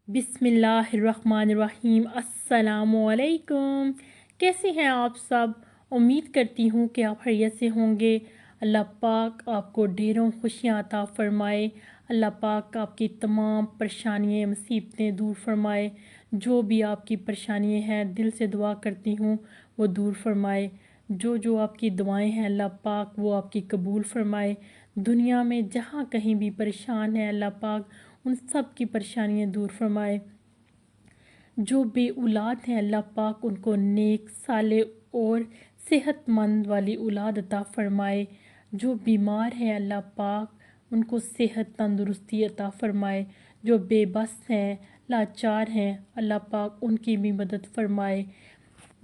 बिस्मिल्लाहिर्रहमानिर्रहीम। अस्सलामुअलैकुम। कैसे हैं आप सब? उम्मीद करती हूँ कि आप खैरियत से होंगे। अल्लाह पाक आपको ढेरों खुशियाँ अता फ़रमाए। अल्लाह पाक आपकी तमाम परेशानियाँ मुसीबतें दूर फरमाए। जो भी आपकी परेशानियाँ हैं दिल से दुआ करती हूँ वो दूर फरमाए। जो जो आपकी दुआएं हैं अल्लाह पाक वो आपकी कबूल फरमाए। दुनिया में जहाँ कहीं भी परेशान है अल्लाह पाक उन सब की परेशानियाँ दूर फरमाए। जो बे औलाद हैं अल्लाह पाक उनको नेक साले और सेहतमंद वाली औलाद अता फ़रमाए। जो बीमार हैं अल्लाह पाक उनको सेहत तंदुरुस्ती अता फ़रमाए। जो बेबस हैं लाचार हैं अल्लाह पाक उनकी भी मदद फ़रमाए।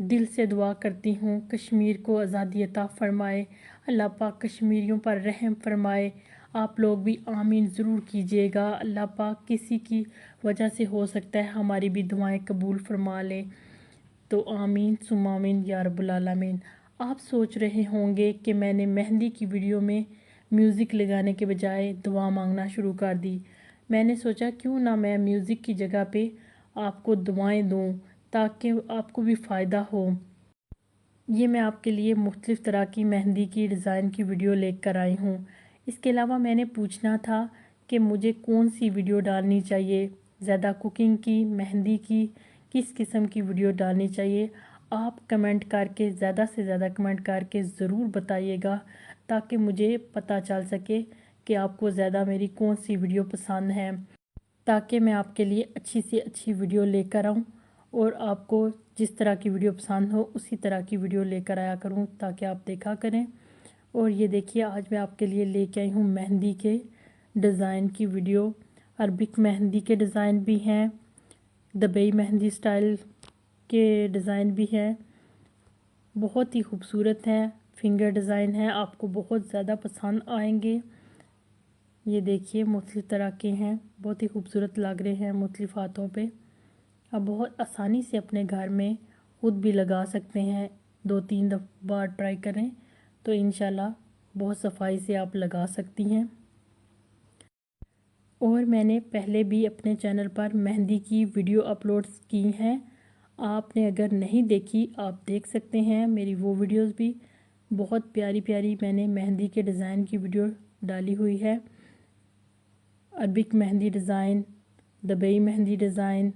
दिल से दुआ करती हूँ कश्मीर को आज़ादी अता फ़रमाए। अल्लाह पाक कश्मीरियों पर रहम फ़रमाए। आप लोग भी आमीन ज़रूर कीजिएगा। अल्लाह पाक किसी की वजह से हो सकता है हमारी भी दुआएं कबूल फरमा ले, तो आमीन सुम्मा आमीन या रब्बुल आलमीन। आप सोच रहे होंगे कि मैंने मेहंदी की वीडियो में म्यूज़िक लगाने के बजाय दुआ मांगना शुरू कर दी। मैंने सोचा क्यों ना मैं म्यूज़िक की जगह पे आपको दुआएं दूं ताकि आपको भी फ़ायदा हो। ये मैं आपके लिए मुख्तलिफ़ तरह की मेहंदी की डिज़ाइन की वीडियो लेकर आई हूँ। इसके अलावा मैंने पूछना था कि मुझे कौन सी वीडियो डालनी चाहिए, ज़्यादा कुकिंग की, मेहंदी की, किस किस्म की वीडियो डालनी चाहिए। आप कमेंट करके ज़्यादा से ज़्यादा कमेंट करके ज़रूर बताइएगा ताकि मुझे पता चल सके कि आपको ज़्यादा मेरी कौन सी वीडियो पसंद है, ताकि मैं आपके लिए अच्छी से अच्छी वीडियो लेकर आऊँ और आपको जिस तरह की वीडियो पसंद हो उसी तरह की वीडियो लेकर आया करूँ ताकि आप देखा करें। और ये देखिए आज मैं आपके लिए लेके आई हूँ मेहंदी के डिज़ाइन की वीडियो। अरबिक मेहंदी के डिज़ाइन भी हैं, दुबई मेहंदी स्टाइल के डिज़ाइन भी हैं। बहुत ही खूबसूरत हैं, फिंगर डिज़ाइन है, आपको बहुत ज़्यादा पसंद आएंगे। ये देखिए मुख्तलिफ़ तरह के हैं, बहुत ही खूबसूरत लग रहे हैं मुख्तलिफ़ हाथों पे। आप बहुत आसानी से अपने घर में खुद भी लगा सकते हैं। 2-3 बार ट्राई करें तो इंशाल्लाह बहुत सफाई से आप लगा सकती हैं। और मैंने पहले भी अपने चैनल पर मेहंदी की वीडियो अपलोड की हैं, आपने अगर नहीं देखी आप देख सकते हैं मेरी वो वीडियोस भी। बहुत प्यारी प्यारी मैंने मेहंदी के डिज़ाइन की वीडियो डाली हुई है। Arabic mehndi design, Dubai mehndi design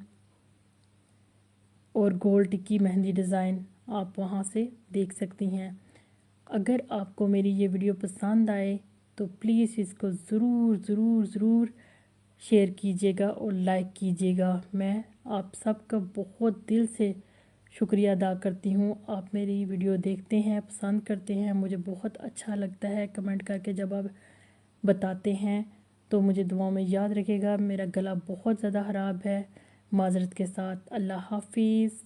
और गोल्ड टिक्की मेहंदी डिज़ाइन आप वहां से देख सकती हैं। अगर आपको मेरी ये वीडियो पसंद आए तो प्लीज़ इसको ज़रूर ज़रूर ज़रूर शेयर कीजिएगा और लाइक कीजिएगा। मैं आप सबका बहुत दिल से शुक्रिया अदा करती हूँ। आप मेरी वीडियो देखते हैं, पसंद करते हैं, मुझे बहुत अच्छा लगता है कमेंट करके जब आप बताते हैं। तो मुझे दुआ में याद रखिएगा। मेरा गला बहुत ज़्यादा ख़राब है, माज़रत के साथ। अल्लाह हाफिज़।